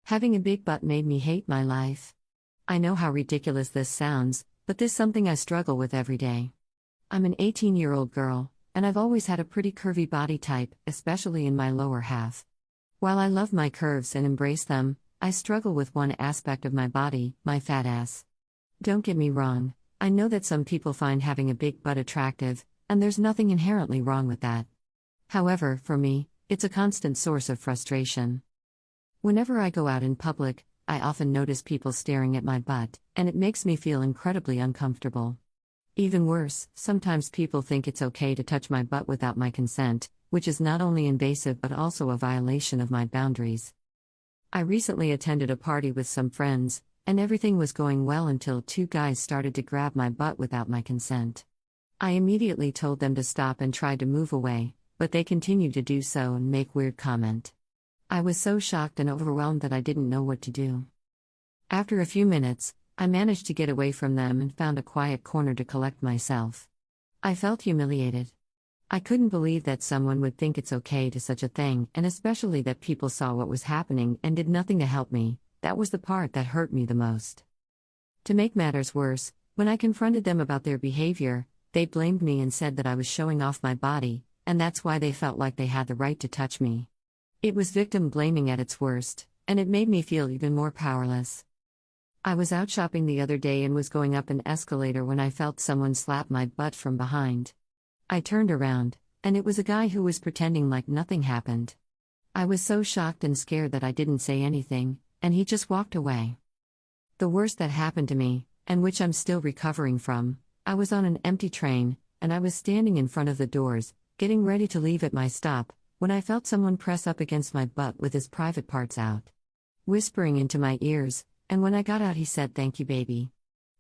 Having a big butt made me hate my life. I know how ridiculous this sounds, but this is something I struggle with every day. I'm an 18-year-old girl, and I've always had a pretty curvy body type, especially in my lower half. While I love my curves and embrace them, I struggle with one aspect of my body, my fat ass. Don't get me wrong, I know that some people find having a big butt attractive, and there's nothing inherently wrong with that. However, for me, it's a constant source of frustration. Whenever I go out in public, I often notice people staring at my butt, and it makes me feel incredibly uncomfortable. Even worse, sometimes people think it's okay to touch my butt without my consent, which is not only invasive but also a violation of my boundaries. I recently attended a party with some friends, and everything was going well until two guys started to grab my butt without my consent. I immediately told them to stop and tried to move away, but they continued to do so and make weird comment. I was so shocked and overwhelmed that I didn't know what to do. After a few minutes, I managed to get away from them and found a quiet corner to collect myself. I felt humiliated. I couldn't believe that someone would think it's okay to such a thing, and especially that people saw what was happening and did nothing to help me. That was the part that hurt me the most. To make matters worse, when I confronted them about their behavior, they blamed me and said that I was showing off my body, and that's why they felt like they had the right to touch me. It was victim blaming at its worst, and it made me feel even more powerless. I was out shopping the other day and was going up an escalator when I felt someone slap my butt from behind. I turned around, and it was a guy who was pretending like nothing happened. I was so shocked and scared that I didn't say anything, and he just walked away. The worst that happened to me, and which I'm still recovering from, I was on an empty train, and I was standing in front of the doors, getting ready to leave at my stop, when I felt someone press up against my butt with his private parts out, whispering into my ears, and when I got out he said, "Thank you, baby."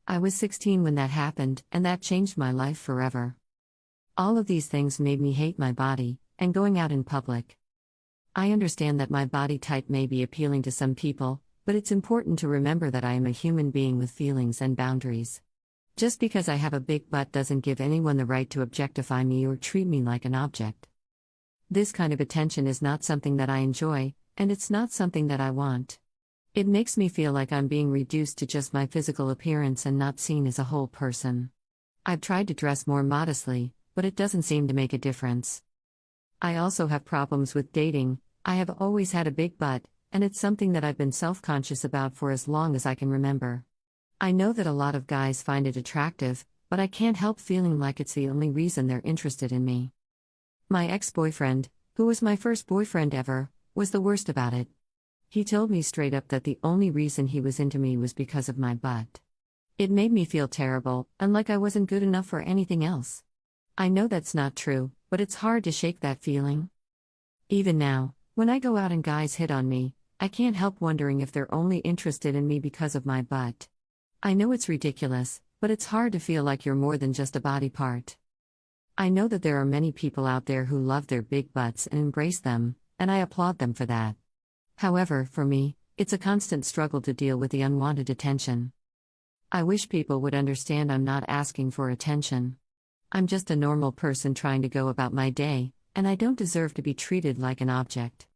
I was 16 when that happened, and that changed my life forever. All of these things made me hate my body, and going out in public. I understand that my body type may be appealing to some people, but it's important to remember that I am a human being with feelings and boundaries. Just because I have a big butt doesn't give anyone the right to objectify me or treat me like an object. This kind of attention is not something that I enjoy, and it's not something that I want. It makes me feel like I'm being reduced to just my physical appearance and not seen as a whole person. I've tried to dress more modestly, but it doesn't seem to make a difference. I also have problems with dating. I have always had a big butt, and it's something that I've been self-conscious about for as long as I can remember. I know that a lot of guys find it attractive, but I can't help feeling like it's the only reason they're interested in me. My ex-boyfriend, who was my first boyfriend ever, was the worst about it. He told me straight up that the only reason he was into me was because of my butt. It made me feel terrible, and like I wasn't good enough for anything else. I know that's not true, but it's hard to shake that feeling. Even now, when I go out and guys hit on me, I can't help wondering if they're only interested in me because of my butt. I know it's ridiculous, but it's hard to feel like you're more than just a body part. I know that there are many people out there who love their big butts and embrace them, and I applaud them for that. However, for me, it's a constant struggle to deal with the unwanted attention. I wish people would understand I'm not asking for attention. I'm just a normal person trying to go about my day, and I don't deserve to be treated like an object.